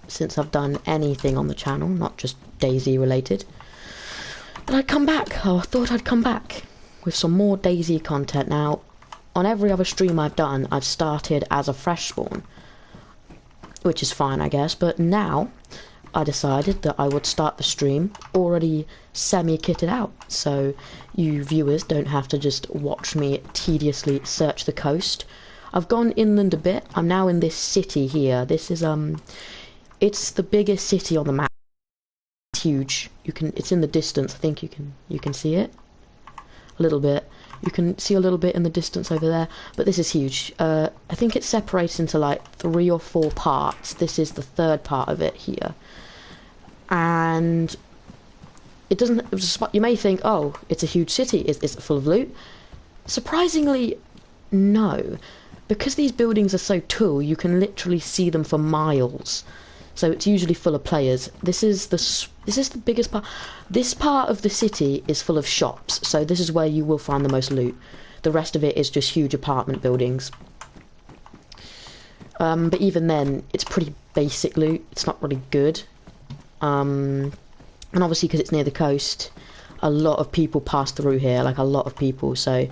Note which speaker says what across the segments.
Speaker 1: since I've done anything on the channel, not just DayZ related. But I'd come back. Oh, I thought I'd come back with some more DayZ content. Now, on every other stream I've done, I've started as a fresh spawn, which is fine, I guess. But now, I decided that I would start the stream already semi-kitted out, so you viewers don't have to just watch me tediously search the coast. I've gone inland a bit. I'm now in this city here. This is it's the biggest city on the map. It's huge. It's in the distance. I think you can see it a little bit. You can see a little bit in the distance over there, but this is huge. I think it's separated into like 3 or 4 parts. This is the 3rd part of it here. And it doesn't, you may think, oh, it's a huge city, is it full of loot? Surprisingly, no. Because these buildings are so tall, you can literally see them for miles. So it's usually full of players. This is the biggest part. This part of the city is full of shops, so this is where you will find the most loot. The rest of it is just huge apartment buildings. But even then, it's pretty basic loot. It's not really good. And obviously because it's near the coast, a lot of people pass through here, like a lot of people, so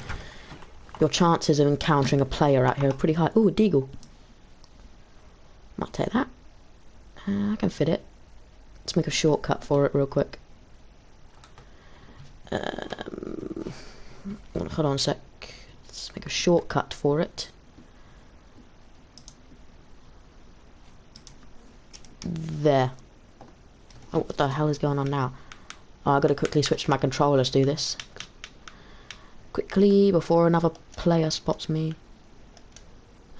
Speaker 1: your chances of encountering a player out here are pretty high. Ooh, a deagle. Might take that. I can fit it. Let's make a shortcut for it real quick. Hold on a sec. Let's make a shortcut for it. There. Oh, what the hell is going on now? Oh, I've got to quickly switch to my controller to do this. Quickly, before another player spots me.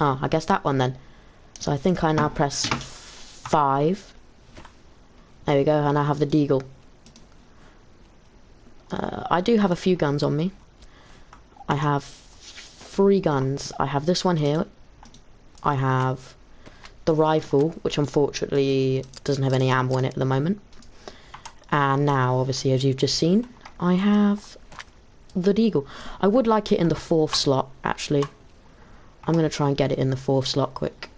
Speaker 1: Oh, I guess that one then. So I think I now press 5. There we go, and I have the deagle. I do have a few guns on me. I have 3 guns. I have this one here. I have the rifle, which unfortunately doesn't have any ammo in it at the moment. And now, obviously, as you've just seen, I have the deagle. I would like it in the 4th slot, actually. I'm going to try and get it in the 4th slot quick.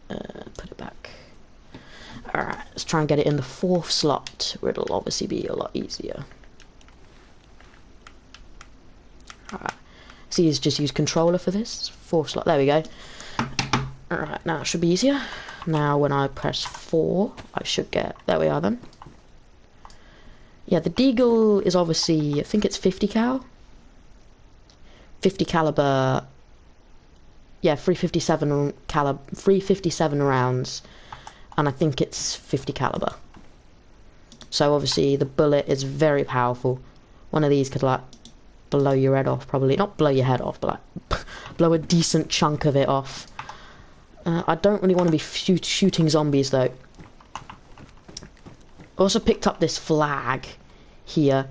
Speaker 1: Put it back. Alright, let's try and get it in the 4th slot, where it'll obviously be a lot easier. Alright, so you just use controller for this. 4th slot, there we go. Alright, now it should be easier. Now when I press 4, I should get, there we are then. Yeah, the deagle is obviously, I think it's 50 cal. 50 caliber. Yeah, 357 rounds, and I think it's 50 caliber. So obviously the bullet is very powerful. One of these could like blow your head off, probably not blow your head off, but like blow a decent chunk of it off. I don't really want to be shooting zombies though. I also picked up this flag here.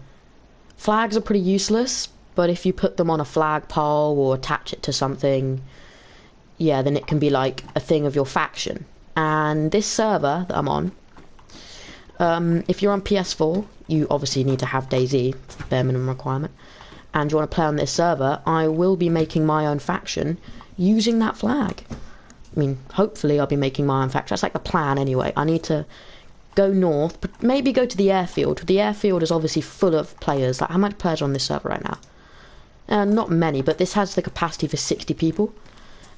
Speaker 1: Flags are pretty useless, but if you put them on a flagpole or attach it to something, yeah, then it can be like a thing of your faction. And this server that I'm on, if you're on PS4, you obviously need to have DayZ, it's the bare minimum requirement, and you want to play on this server, I will be making my own faction using that flag. I mean, hopefully I'll be making my own faction. That's like the plan anyway. I need to go north, but maybe go to the airfield. The airfield is obviously full of players. Like, how many players are on this server right now? Not many, but this has the capacity for 60 people.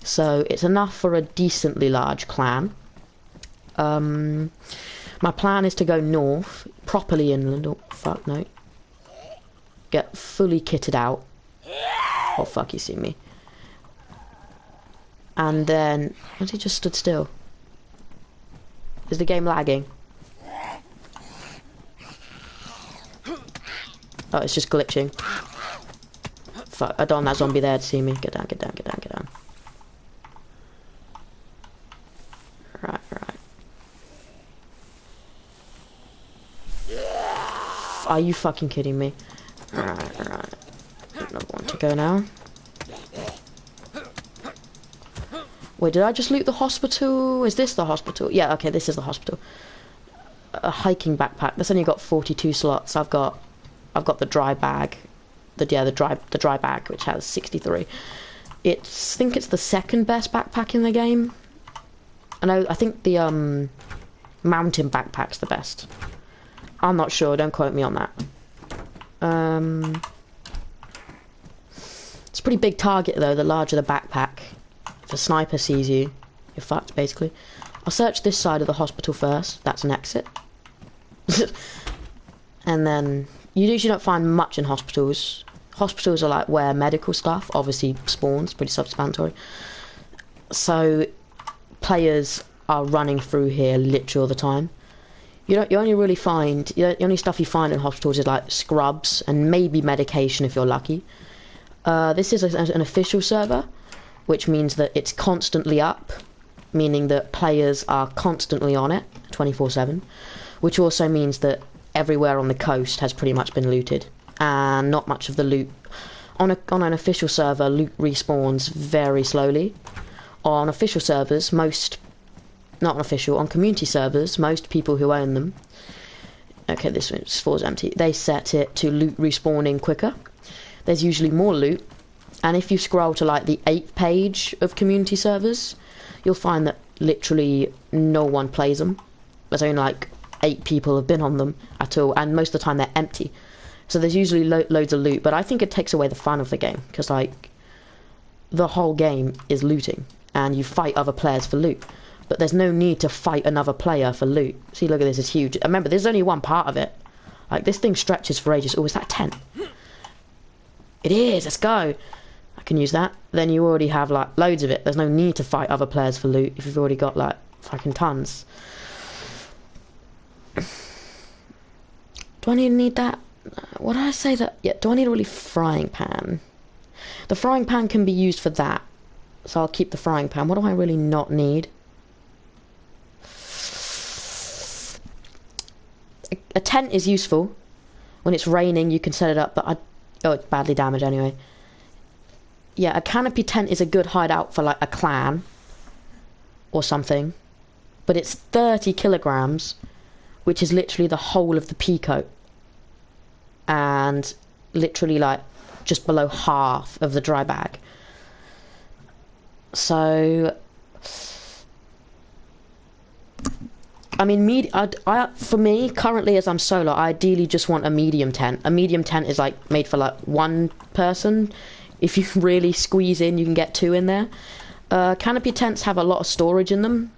Speaker 1: So it's enough for a decently large clan. My plan is to go north, properly inland. Oh, fuck, no. Get fully kitted out. Oh, fuck, you see me. And then, has he just stood still? Is the game lagging? Oh, it's just glitching. Fuck, I don't want that zombie there to see me. Get down, get down, get down, get down. Right, right. Are you fucking kidding me? Alright, alright. Another one to go now. Wait, did I just loot the hospital? Is this the hospital? Yeah, okay, this is the hospital. A hiking backpack. That's only got 42 slots. I've got the dry bag. The dry bag, which has 63. I think it's the second best backpack in the game. I think the mountain backpack's the best. I'm not sure, don't quote me on that. It's a pretty big target though, the larger the backpack. If a sniper sees you, you're fucked basically. I'll search this side of the hospital first, that's an exit. And then, you usually don't find much in hospitals. Hospitals are like where medical stuff obviously spawns, pretty self-explanatory. So, players are running through here literally all the time. You only really find, the only stuff you find in hospitals is like scrubs and maybe medication if you're lucky. This is an official server, which means that it's constantly up, meaning that players are constantly on it, 24/7, which also means that everywhere on the coast has pretty much been looted, and not much of the loot on an official server. Loot respawns very slowly. On official servers, on community servers, most people who own them, okay, this floor's empty, they set it to loot respawning quicker. There's usually more loot, and if you scroll to like the 8th page of community servers, you'll find that literally no one plays them. There's only like 8 people have been on them at all, and most of the time they're empty. So there's usually loads of loot, but I think it takes away the fun of the game, because like the whole game is looting, and you fight other players for loot. But there's no need to fight another player for loot. See, look at this, it's huge. Remember, there's only one part of it. Like, this thing stretches for ages. Oh, is that a tent? It is, let's go. I can use that. Then you already have, like, loads of it. There's no need to fight other players for loot if you've already got, like, fucking tons. Do I need that? What did I say that? Yeah, do I need a really frying pan? The frying pan can be used for that. So I'll keep the frying pan. What do I really not need? A tent is useful. When it's raining, you can set it up, but oh, it's badly damaged anyway. Yeah, a canopy tent is a good hideout for like a clan or something. But it's 30 kilograms, which is literally the whole of the peacoat. And literally like just below half of the dry bag. So I mean, for me, currently as I'm solo, I ideally just want a medium tent. A medium tent is like made for like one person. If you really squeeze in, you can get 2 in there. Canopy tents have a lot of storage in them.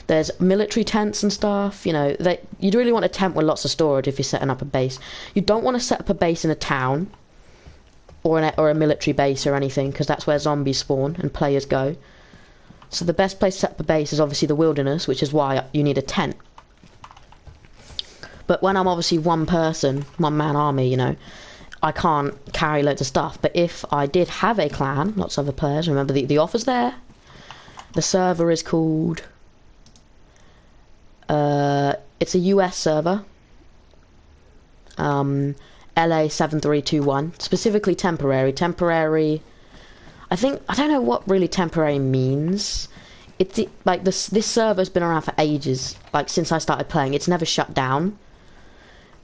Speaker 1: There's military tents and stuff, you know. You'd really want a tent with lots of storage if you're setting up a base. You don't want to set up a base in a town or a military base or anything, because that's where zombies spawn and players go. So the best place to set up a base is obviously the wilderness, which is why you need a tent. But when I'm obviously one person, one-man army, you know, I can't carry loads of stuff. But if I did have a clan, lots of other players, remember the offer's there. The server is called... it's a US server. LA7321. Specifically temporary. Temporary... I don't know what really temporary means. It's like this server's been around for ages, like since I started playing. It's never shut down.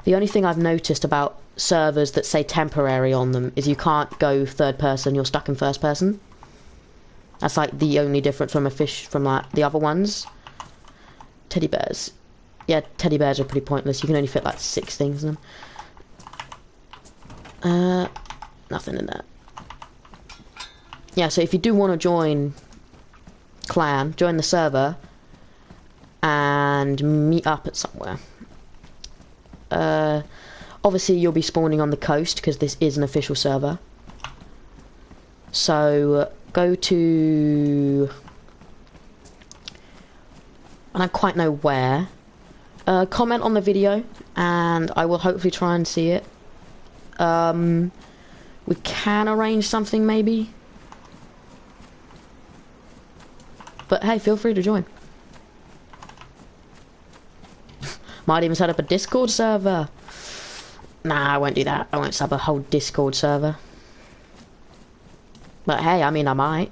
Speaker 1: The only thing I've noticed about servers that say temporary on them is you can't go third person, you're stuck in first person. That's like the only difference from like the other ones. Teddy bears. Yeah, teddy bears are pretty pointless. You can only fit like 6 things in them. Nothing in there. Yeah, so if you do want to join the server and meet up at somewhere. Obviously you'll be spawning on the coast because this is an official server. So go to... I don't quite know where. Comment on the video and I will hopefully try and see it. We can arrange something maybe. But hey, feel free to join. Might even set up a Discord server. Nah, I won't do that. I won't set up a whole Discord server. But hey, I mean, I might.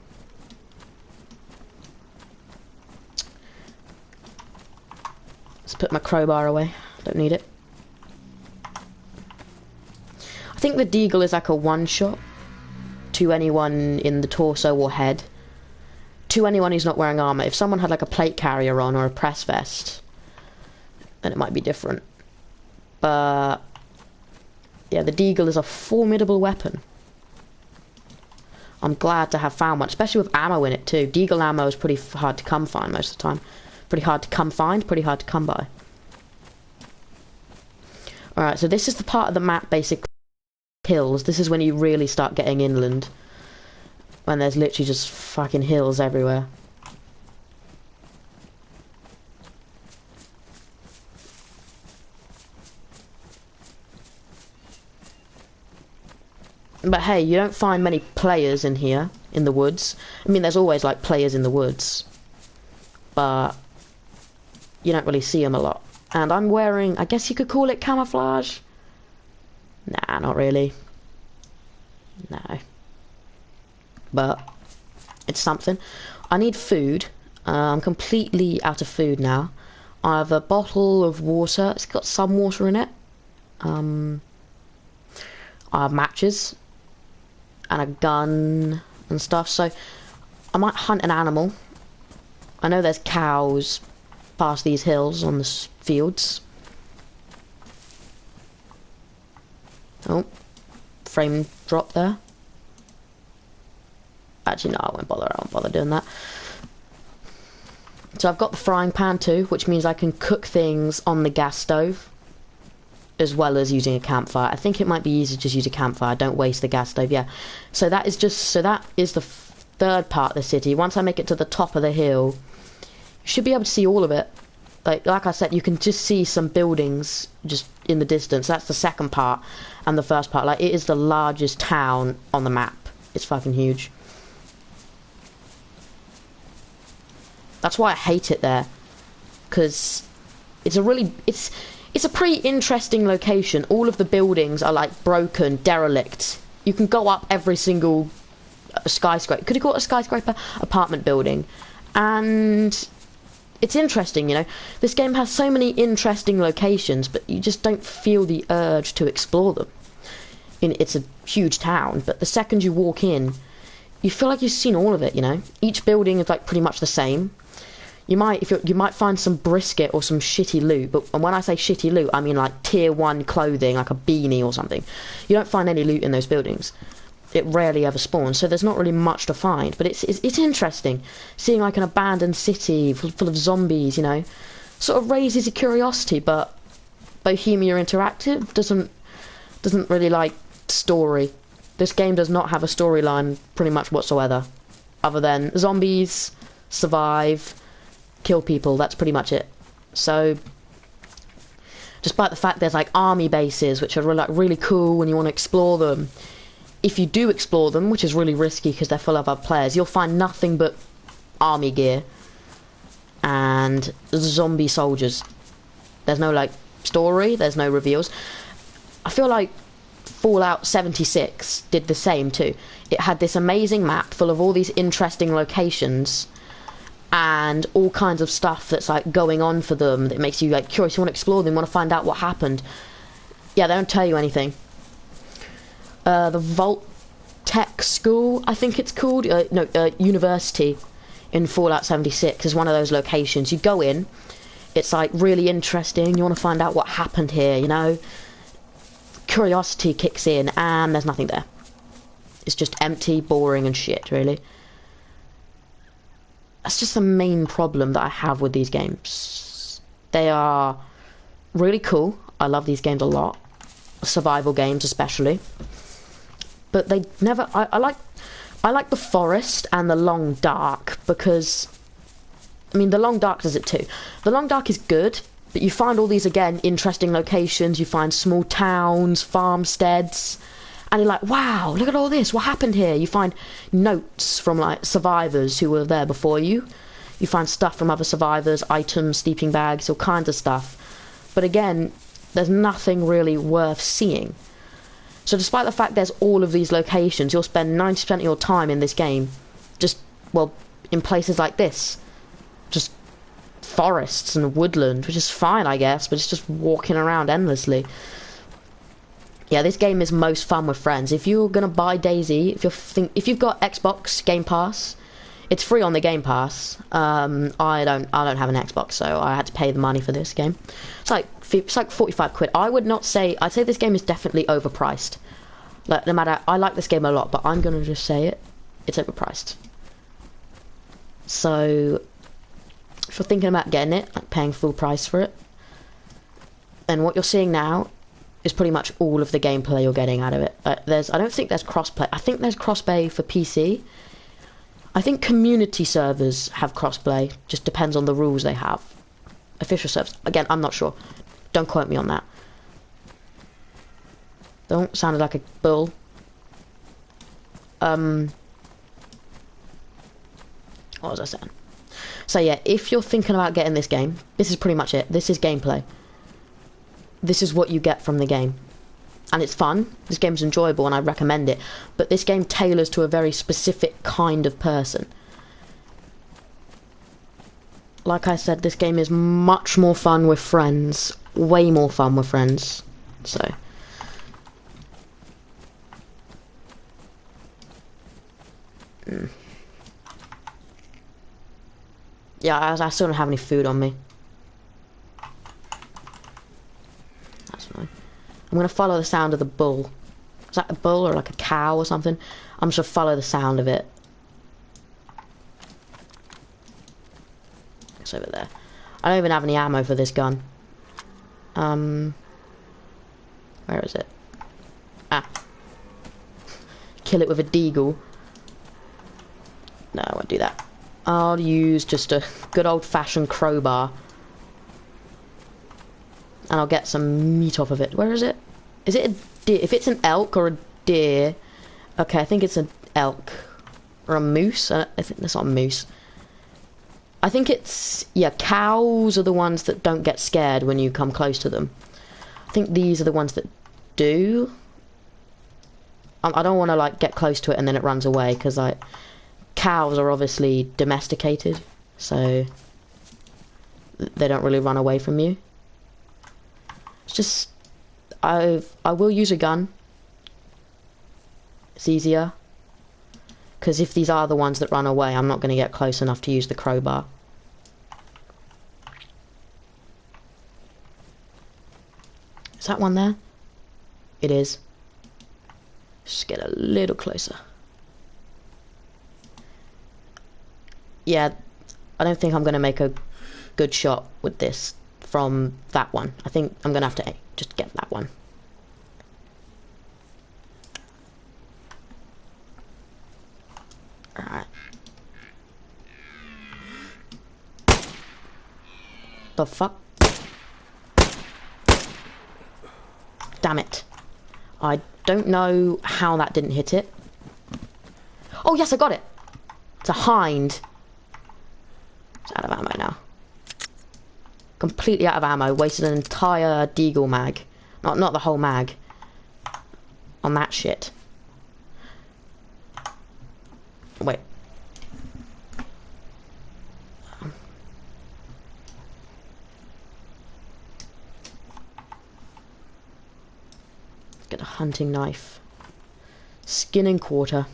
Speaker 1: Let's put my crowbar away. Don't need it. I think the deagle is like a one-shot to anyone in the torso or head. to anyone who's not wearing armor. If someone had like a plate carrier on or a press vest, then it might be different. But yeah, the deagle is a formidable weapon. I'm glad to have found one, especially with ammo in it too. Deagle ammo is pretty hard to come find most of the time. Pretty hard to come find, pretty hard to come by. Alright, so this is the part of the map, basically, hills. This is when you really start getting inland. When there's literally just fucking hills everywhere. But hey, you don't find many players in here, in the woods. I mean, there's always, like, players in the woods. But you don't really see them a lot. And I'm wearing, I guess you could call it camouflage? Nah, not really. No. But it's something. I need food. I'm completely out of food now. I have a bottle of water. It's got some water in it. I have matches. And a gun and stuff. So I might hunt an animal. I know there's cows past these hills on the fields. Oh, frame drop there. Actually, no, I won't bother doing that. So I've got the frying pan too, which means I can cook things on the gas stove, as well as using a campfire. I think it might be easier to just use a campfire. Don't waste the gas stove, yeah. So that is the third part of the city. Once I make it to the top of the hill, you should be able to see all of it. Like I said, you can just see some buildings just in the distance. That's the second part, and the first part. Like, it is the largest town on the map. It's fucking huge. That's why I hate it there, because it's a pretty interesting location. All of the buildings are like broken, derelict. You can go up every single skyscraper. Could you call it a skyscraper? Apartment building. And it's interesting, you know. This game has so many interesting locations, but you just don't feel the urge to explore them. It's a huge town, but the second you walk in, you feel like you've seen all of it, you know. Each building is like pretty much the same. You might find some brisket or some shitty loot, but when I say shitty loot, I mean like tier 1 clothing, like a beanie or something. You don't find any loot in those buildings. It rarely ever spawns, so there's not really much to find. But it's interesting seeing like an abandoned city full of zombies, you know. Sort of raises your curiosity, but Bohemia Interactive doesn't really like story. This game does not have a storyline pretty much whatsoever, other than zombies, survive, kill people. That's pretty much it. So despite the fact there's like army bases which are really cool when you want to explore them, if you do explore them, which is really risky because they're full of other players, you'll find nothing but army gear and zombie soldiers. There's no like story, there's no reveals. I feel like Fallout 76 did the same too. It had this amazing map full of all these interesting locations and all kinds of stuff that's like going on for them that makes you like curious. You want to explore them, want to find out what happened. Yeah, they don't tell you anything. The Vault Tech School, I think it's called, University in Fallout 76 is one of those locations. You go in, it's like really interesting, you want to find out what happened here, you know. Curiosity kicks in and there's nothing there. It's just empty, boring and shit, really. That's just the main problem that I have with these games. They are really cool. I love these games a lot. Survival games especially. But they never... I like the forest and the long dark because... I mean, the long dark does it too. The long dark is good, but you find all these, again, interesting locations. You find small towns, farmsteads, and you're like, wow, look at all this. What happened here? You find notes from, like, survivors who were there before you. You find stuff from other survivors, items, sleeping bags, all kinds of stuff. But again, there's nothing really worth seeing. So despite the fact there's all of these locations, you'll spend 90% of your time in this game just, well, in places like this. Just forests and woodland, which is fine, I guess, but it's just walking around endlessly. Yeah, this game is most fun with friends. If you're gonna buy DayZ, if you've got Xbox Game Pass, It's free on the Game Pass. I don't have an Xbox, so I had to pay the money for this game. It's like 45 quid. I'd say this game is definitely overpriced. Like, no matter, I like this game a lot, but I'm gonna just say it's overpriced. So if you're thinking about getting it, like paying full price for it, then what you're seeing now is pretty much all of the gameplay you're getting out of it. I don't think there's crossplay. I think there's crossplay for PC. I think community servers have crossplay. Just depends on the rules they have. Official servers, again, I'm not sure. Don't quote me on that. Don't sounded like a bull. What was I saying? So yeah, if you're thinking about getting this game, this is pretty much it. This is gameplay. This is what you get from the game. And it's fun. This game's enjoyable and I recommend it. But this game tailors to a very specific kind of person. Like I said, this game is much more fun with friends. Way more fun with friends. So... yeah, I still don't have any food on me. That's fine. I'm gonna follow the sound of the bull. Is that a bull or like a cow or something? I'm just gonna follow the sound of it. It's over there. I don't even have any ammo for this gun. Where is it? Ah. Kill it with a deagle. No, I won't do that. I'll use just a good old-fashioned crowbar. And I'll get some meat off of it. Where is it? Is it a deer? If it's an elk or a deer... okay, I think it's an elk. Or a moose. I think that's not a moose. I think it's... yeah, cows are the ones that don't get scared when you come close to them. I think these are the ones that do. I don't want to, like, get close to it and then it runs away, because, like... cows are obviously domesticated, so they don't really run away from you. It's just I will use a gun. It's easier, because if these are the ones that run away, I'm not going to get close enough to use the crowbar. Is that one there? It is. Just get a little closer. Yeah, I don't think I'm going to make a good shot with this from that one. I think I'm going to have to just get that one. Alright. The fuck? Damn it. I don't know how that didn't hit it. Oh yes, I got it! It's a hind. It's out of ammo now. Completely out of ammo. Wasted an entire deagle mag. Not the whole mag. On that shit. Wait. Get a hunting knife. Skin and quarter.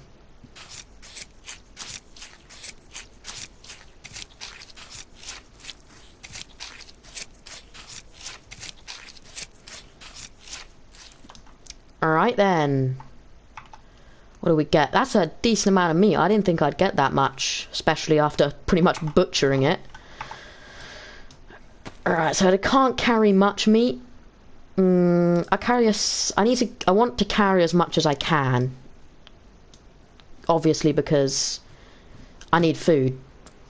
Speaker 1: Alright then. What do we get? That's a decent amount of meat. I didn't think I'd get that much, especially after pretty much butchering it. Alright, so I can't carry much meat. I want to carry as much as I can. Obviously, because I need food.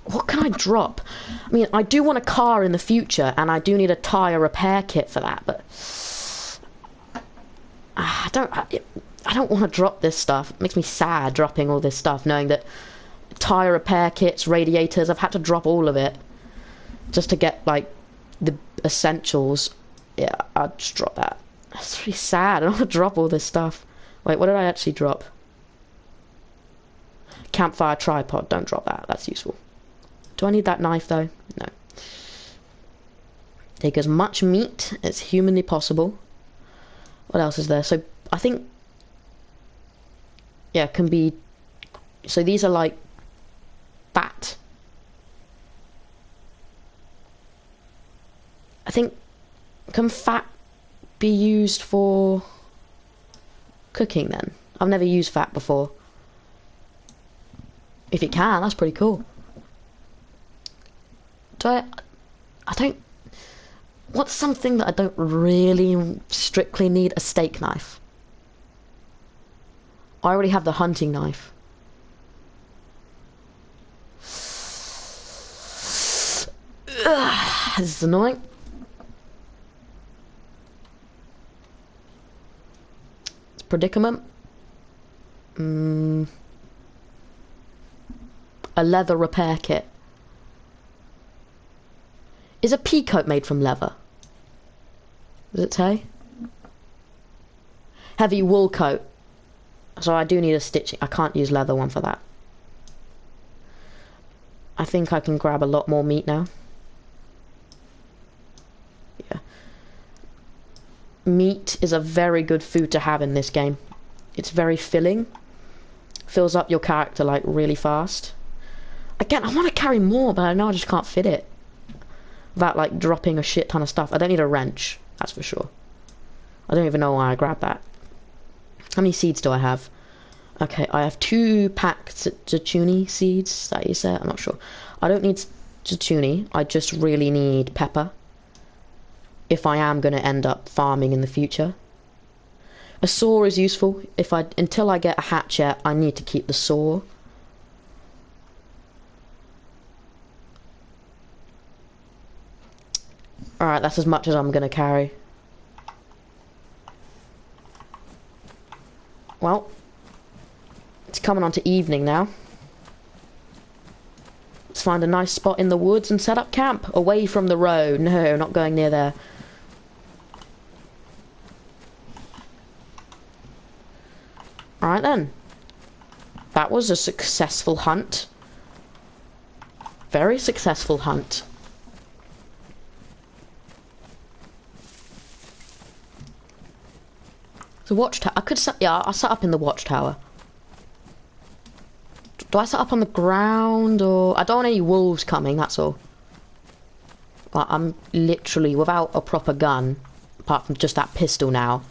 Speaker 1: What can I drop? I mean, I do want a car in the future, and I do need a tyre repair kit for that, but... I don't want to drop this stuff. It makes me sad dropping all this stuff, knowing that tyre repair kits, radiators, I've had to drop all of it just to get, like, the essentials. Yeah, I'll just drop that. That's really sad. I don't want to drop all this stuff. Wait, what did I actually drop? Campfire tripod. Don't drop that. That's useful. Do I need that knife, though? No. Take as much meat as humanly possible. What else is there? So, I think... yeah, can be... so these are like fat. I think, can fat be used for cooking then? I've never used fat before. If it can, that's pretty cool. I don't... What's something that I don't really strictly need? A steak knife. I already have the hunting knife. Ugh, this is annoying. It's predicament. A leather repair kit. Is a pea coat made from leather? Does it say? Heavy wool coat. So I do need a stitching. I can't use leather one for that. I think I can grab a lot more meat now. Yeah. Meat is a very good food to have in this game. It's very filling. Fills up your character like really fast. Again, I want to carry more, but I know I just can't fit it. Without like dropping a shit ton of stuff. I don't need a wrench, that's for sure. I don't even know why I grabbed that. How many seeds do I have? Okay, I have 2 packs of Zucchini seeds. Is that you said? I'm not sure. I don't need Zucchini. I just really need pepper. If I am going to end up farming in the future. A saw is useful. Until I get a hatchet, I need to keep the saw. Alright, that's as much as I'm going to carry. Well, it's coming on to evening now. Let's find a nice spot in the woods and set up camp. Away from the road. No, not going near there. Alright then. That was a successful hunt. Very successful hunt. The watchtower. I could set... Yeah, I'll set up in the watchtower. Do I set up on the ground or... I don't want any wolves coming, that's all. But I'm literally without a proper gun. Apart from just that pistol now.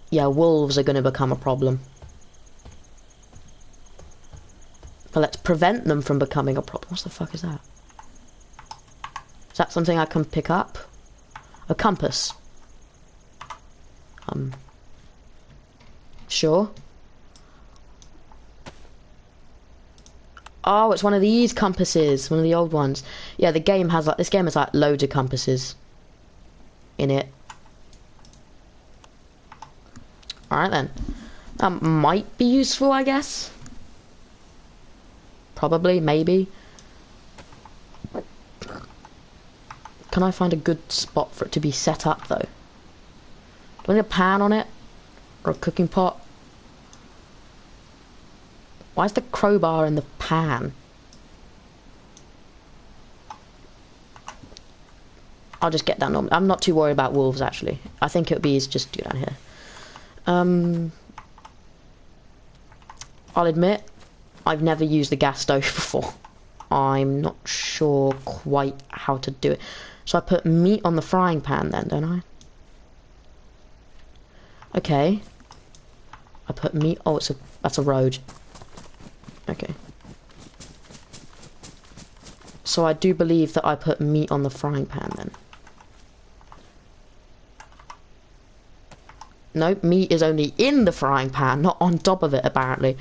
Speaker 1: Yeah, wolves are going to become a problem. But let's prevent them from becoming a problem. What the fuck is that? Is that something I can pick up? A compass. Sure. Oh, it's one of these compasses, one of the old ones. Yeah, the game has like, this game has like loads of compasses in it. Alright then. That might be useful, I guess. Probably, maybe. Can I find a good spot for it to be set up though? Do I need a pan on it? Or a cooking pot? Why is the crowbar in the pan? I'll just get down. I'm not too worried about wolves, actually. I think it would be easy just to do down here. I'll admit, I've never used the gas stove before. I'm not sure quite how to do it. So I put meat on the frying pan then, don't I? Okay. I put meat... Oh, that's a road. Okay. So I do believe that I put meat on the frying pan then. Nope, meat is only in the frying pan, not on top of it, apparently.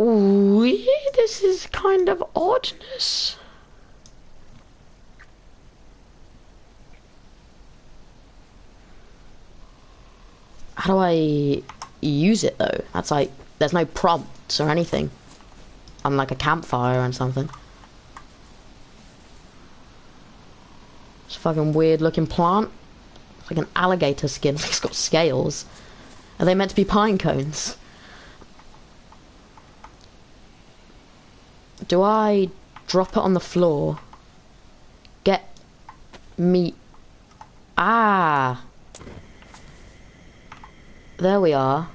Speaker 1: Ooh, this is kind of oddness. How do I use it though? That's like, there's no prompts or anything. I'm like a campfire and something. It's a fucking weird looking plant. It's like an alligator skin. It's got scales. Are they meant to be pine cones? Do I drop it on the floor? Get meat Ah! There we are.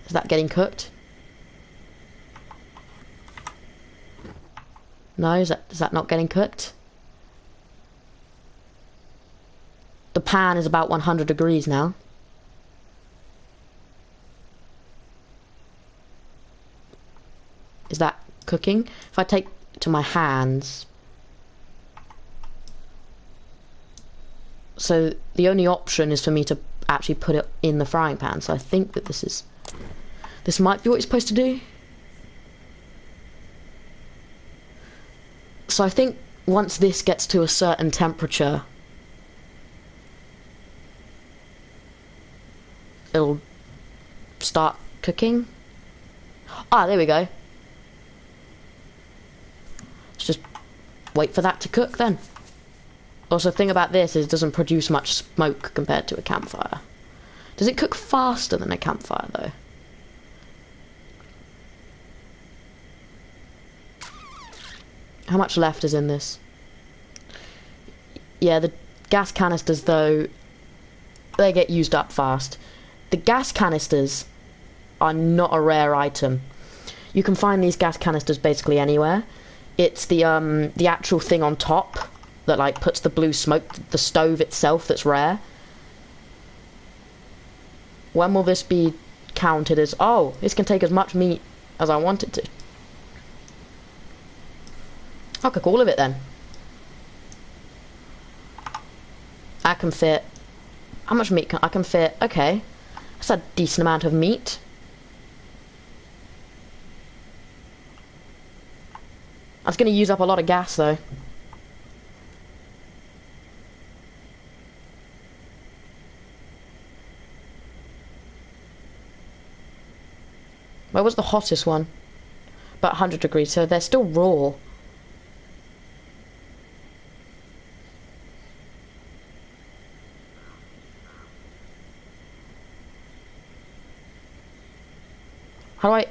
Speaker 1: Is that getting cooked? No, is that not getting cooked? The pan is about 100 degrees now. Is that cooking? If I take it to my hands... So the only option is for me to actually put it in the frying pan. So I think that this might be what you're supposed to do. So I think once this gets to a certain temperature, it'll start cooking. Ah, there we go. Let's just wait for that to cook then. Also, the thing about this is it doesn't produce much smoke compared to a campfire. Does it cook faster than a campfire, though? How much left is in this? Yeah, the gas canisters, though, they get used up fast. The gas canisters are not a rare item. You can find these gas canisters basically anywhere. It's the actual thing on top that like puts the blue smoke, the stove itself, that's rare. When will this be counted as, oh, this can take as much meat as I want it to? I'll cook all of it then. I can fit, how much meat I can fit? Okay, that's a decent amount of meat. That's going to use up a lot of gas though. Where was the hottest one? About 100 degrees, so they're still raw. How do I...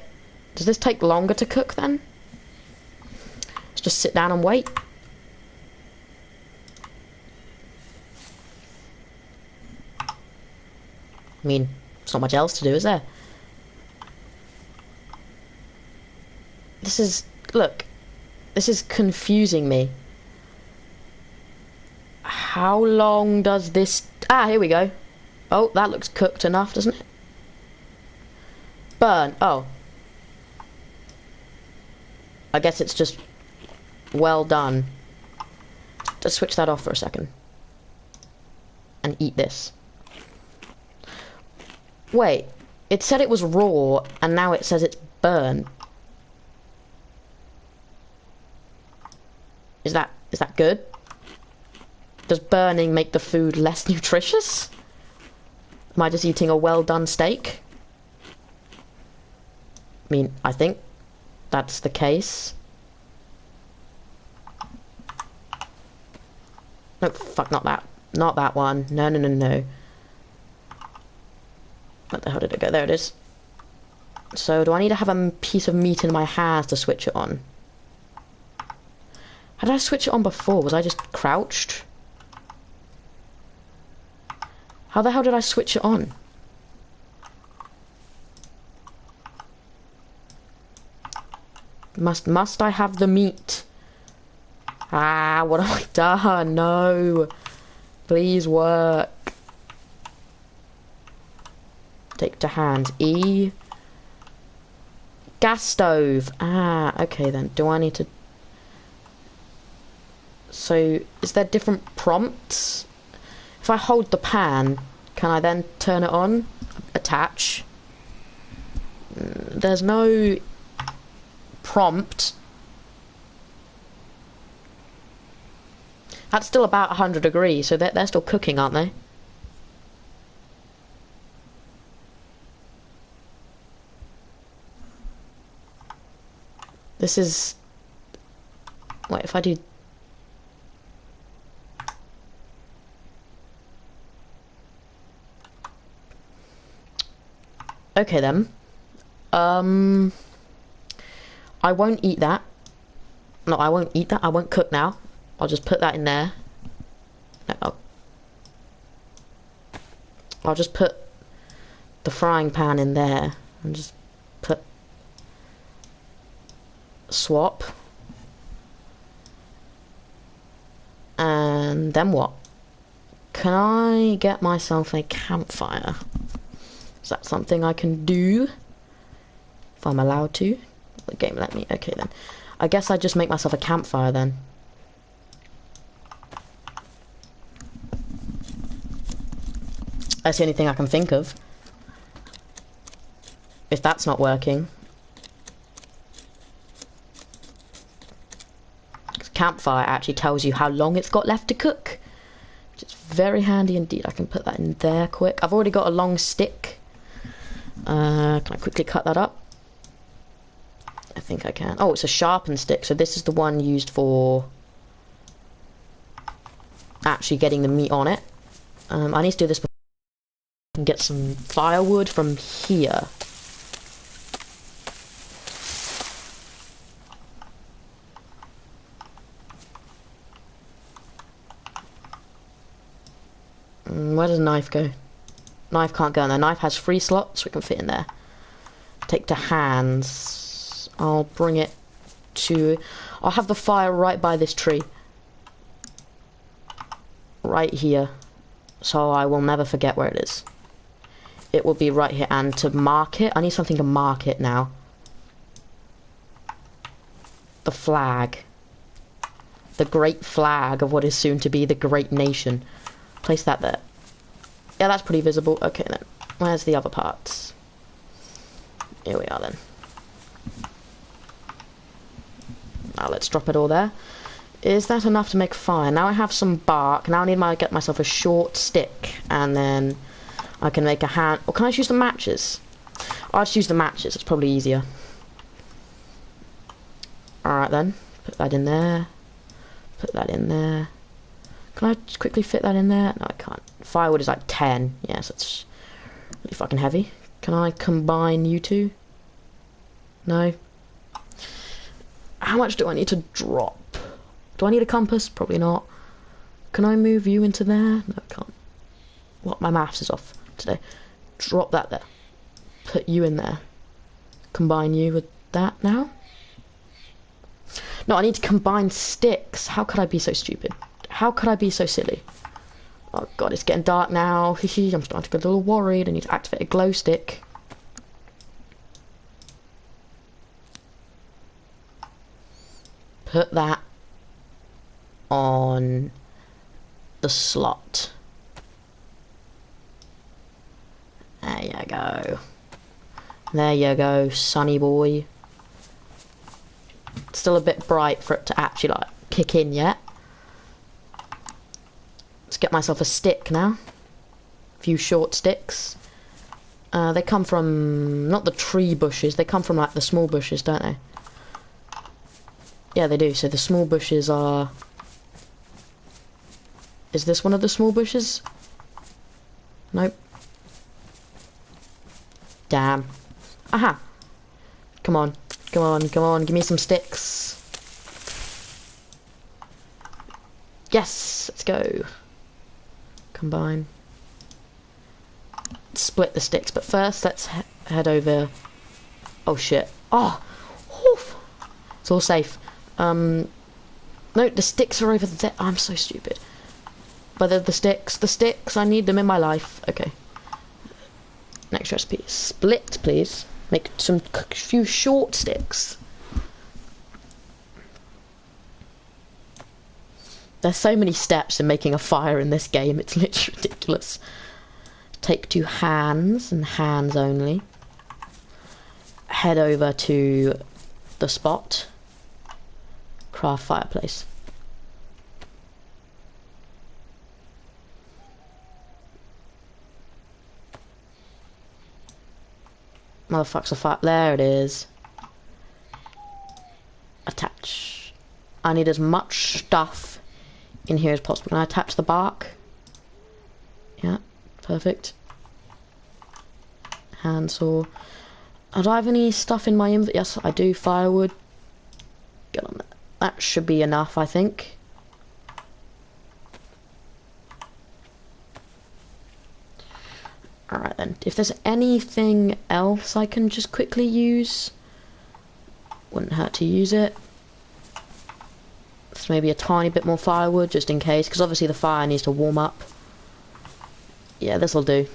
Speaker 1: Does this take longer to cook then? Let's just sit down and wait. I mean, there's not much else to do, is there? This is... Look. This is confusing me. How long does this... Ah, here we go. Oh, that looks cooked enough, doesn't it? Burn. Oh. I guess it's just well done. Just switch that off for a second. And eat this. Wait. It said it was raw, and now it says it's burned. Is that good? Does burning make the food less nutritious? Am I just eating a well done steak? I mean, I think that's the case. No, fuck, not that. Not that one. No, no, no, no. What the hell did it go? There it is. So, do I need to have a piece of meat in my hands to switch it on? How did I switch it on before? Was I just crouched? How the hell did I switch it on? Must I have the meat? Ah, what have I done? No. Please work. Take to hand. E. Gas stove. Ah, okay then. Do I need to... So, is there different prompts? If I hold the pan, can I then turn it on? Attach. There's no prompt. That's still about 100 degrees, so they're still cooking, aren't they? This is... Wait, if I do... Okay then. I won't eat that. No, I won't eat that. I won't cook now. I'll just put that in there. No, I'll just put the frying pan in there and just put swap. And then what? Can I get myself a campfire? Is that something I can do? If I'm allowed to? The game let me. Okay then. I guess I just make myself a campfire then. That's the only thing I can think of. If that's not working. Campfire actually tells you how long it's got left to cook. Which is very handy indeed. I can put that in there quick. I've already got a long stick. Can I quickly cut that up? I think I can. Oh, it's a sharpened stick. So this is the one used for actually getting the meat on it. I need to do this before I can get some firewood from here. Where does the knife go? Knife can't go in there. Knife has 3 slots, so it can fit in there. Take to hands. I'll bring it to... I'll have the fire right by this tree. Right here. So I will never forget where it is. It will be right here. And to mark it, I need something to mark it now. The flag. The great flag of what is soon to be the great nation. Place that there. Yeah, that's pretty visible. Okay then. Where's the other parts? Here we are then. Now let's drop it all there. Is that enough to make fire? Now I have some bark. Now I need to get myself a short stick. And then I can make a hand... Or can I just use the matches? I'll just use the matches. It's probably easier. Alright then. Put that in there. Put that in there. Can I just quickly fit that in there? No, I can't. Firewood is like 10. Yes, that's really fucking heavy. Can I combine you two? No. How much do I need to drop? Do I need a compass? Probably not. Can I move you into there? No, I can't. What? My maths is off today. Drop that there. Put you in there. Combine you with that now? No, I need to combine sticks. How could I be so stupid? How could I be so silly? Oh god, it's getting dark now. I'm starting to get a little worried. I need to activate a glow stick. Put that on the slot. There you go. There you go, sonny boy. It's still a bit bright for it to actually like kick in yet. Let's get myself a stick now. A few short sticks. They come from not the tree bushes, they come from like the small bushes, don't they? Yeah, they do. So the small bushes are... Is this one of the small bushes? Nope. Damn. Aha! Come on. Come on, come on. Give me some sticks. Yes! Let's go. Combine. Split the sticks. But first, let's head over... Oh, shit. Oh! Oof. It's all safe. No, the sticks are over there. I'm so stupid. But they're the sticks, I need them in my life. Okay. Next recipe. Split, please. Make some few short sticks. There's so many steps in making a fire in this game, it's literally ridiculous. Take to hands, and hands only. Head over to the spot. Craft fireplace. Motherfuck's a fire. There it is. Attach. I need as much stuff in here as possible. Can I attach the bark? Yeah, perfect. Handsaw. Do I have any stuff in my inventory? Yes, I do. Firewood. Get on that. That should be enough, I think. Alright then, if there's anything else I can just quickly use, wouldn't hurt to use it. So maybe a tiny bit more firewood, just in case, because obviously the fire needs to warm up. Yeah, this'll do.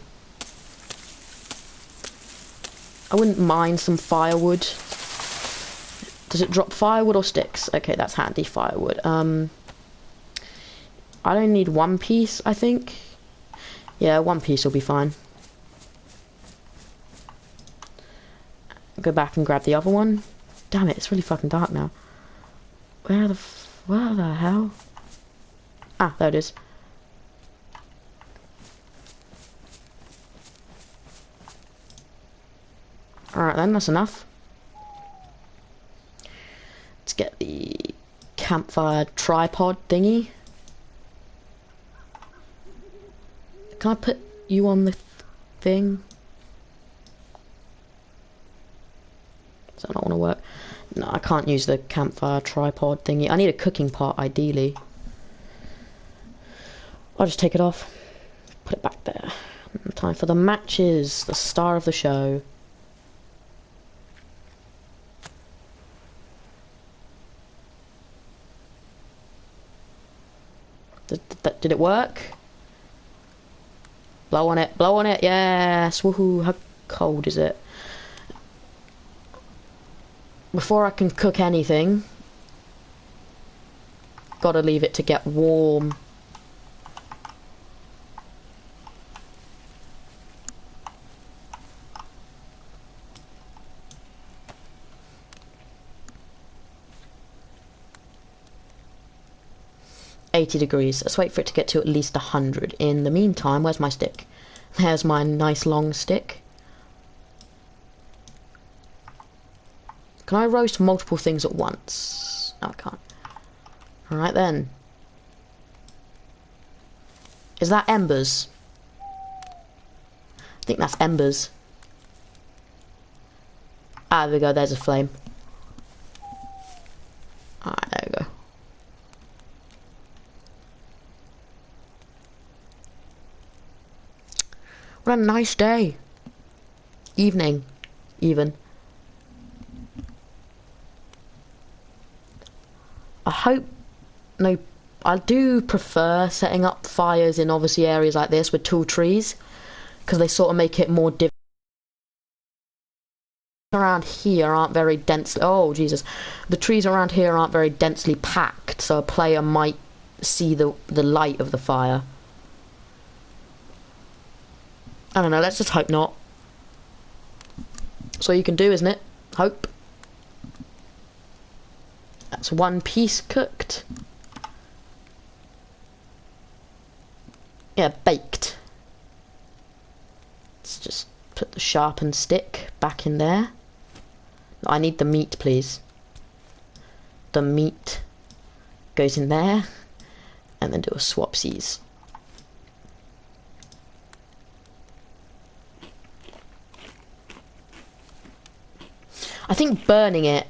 Speaker 1: I wouldn't mind some firewood. Does it drop firewood or sticks? Okay, that's handy, firewood. I don't need one piece, I think. Yeah, one piece will be fine. Go back and grab the other one. Damn it, it's really fucking dark now. Where the hell? Ah, there it is. Alright then, that's enough. Let's get the campfire tripod thingy. Can I put you on the thing? Does that not want to work? No, I can't use the campfire tripod thingy. I need a cooking pot, ideally. I'll just take it off. Put it back there. Time for the matches. The star of the show. Did it work? Blow on it. Blow on it. Yes. Woohoo. How cold is it? Before I can cook anything, gotta leave it to get warm. $80. Let's wait for it to get to at least 100. In the meantime, where's my stick? There's my nice long stick. Can I roast multiple things at once? No, I can't. Alright then. Is that embers? I think that's embers. Ah, there we go, there's a flame. Alright, there we go. What a nice day. Evening, even. I hope, no, I do prefer setting up fires in obviously areas like this with tall trees, because they sort of make it more difficult. Around here aren't very densely, oh Jesus, the trees around here aren't very densely packed, so a player might see the light of the fire. I don't know, let's just hope not. That's all you can do, isn't it? Hope. That's one piece cooked. Yeah, baked. Let's just put the sharpened stick back in there. I need the meat, please. The meat goes in there. And then do a swapsies. I think burning it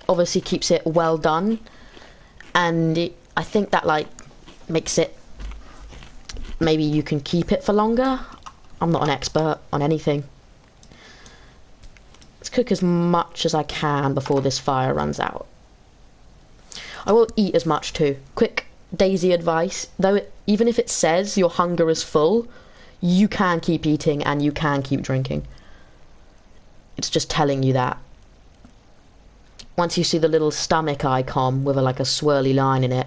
Speaker 1: obviously keeps it well done, and I think that like makes it, maybe you can keep it for longer. I'm not an expert on anything. Let's cook as much as I can before this fire runs out. I will eat as much too. Quick Daisy advice, though, even if it says your hunger is full, you can keep eating and you can keep drinking. It's just telling you that. Once you see the little stomach icon with like a swirly line in it,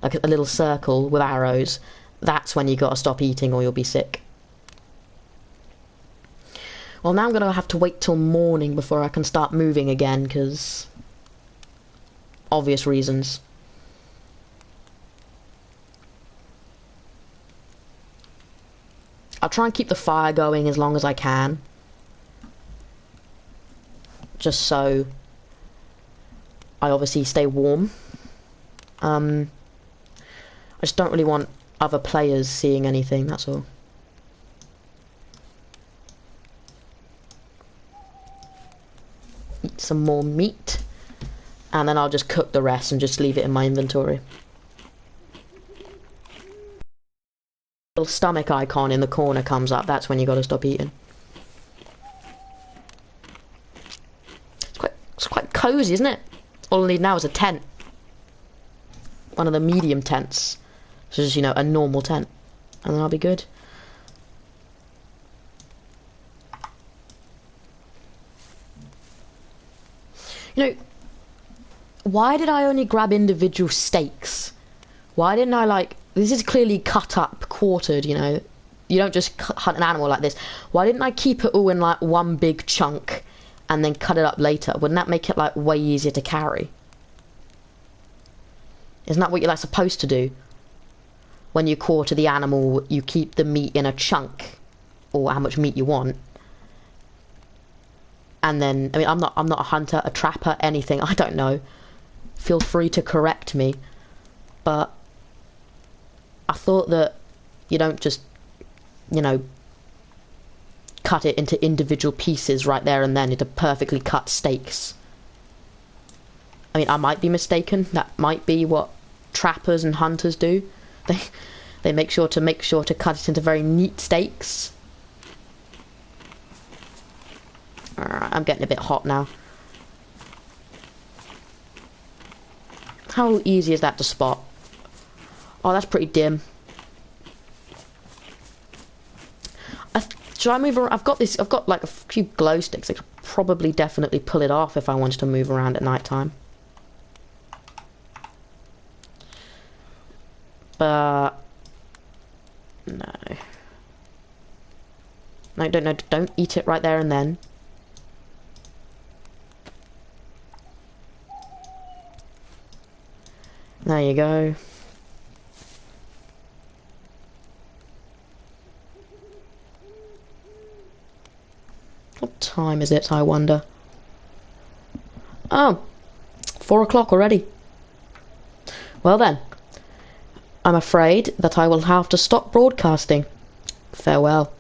Speaker 1: like a little circle with arrows, that's when you gotta stop eating or you'll be sick. Well, now I'm gonna have to wait till morning before I can start moving again, because obvious reasons. I'll try and keep the fire going as long as I can, just so I obviously stay warm. I just don't really want other players seeing anything, that's all. Eat some more meat. and then I'll just cook the rest and just leave it in my inventory. Little stomach icon in the corner comes up. That's when you got to stop eating. It's quite cozy, isn't it? All I need now is a tent. One of the medium tents. So just, you know, a normal tent. And then I'll be good. You know, why did I only grab individual steaks? Why didn't I, like... This is clearly cut up, quartered, you know. You don't just hunt an animal like this. Why didn't I keep it all in, like, one big chunk and then cut it up later? Wouldn't that make it, like, way easier to carry? Isn't that what you're, like, supposed to do? When you quarter the animal, you keep the meat in a chunk, or how much meat you want. And then, I mean, I'm not a hunter, a trapper, anything. I don't know. Feel free to correct me. But I thought that you don't just, you know, cut it into individual pieces right there and then into perfectly cut steaks. I mean, I might be mistaken. That might be what trappers and hunters do. They make sure to cut it into very neat steaks. Alright, I'm getting a bit hot now. How easy is that to spot? Oh, that's pretty dim. Should I move around? I've got like a few glow sticks. I could probably definitely pull it off if I wanted to move around at night time. But no. No, don't eat it right there and then. There you go. What time is it, I wonder? Oh, 4 o'clock already. Well then, I'm afraid that I will have to stop broadcasting. Farewell.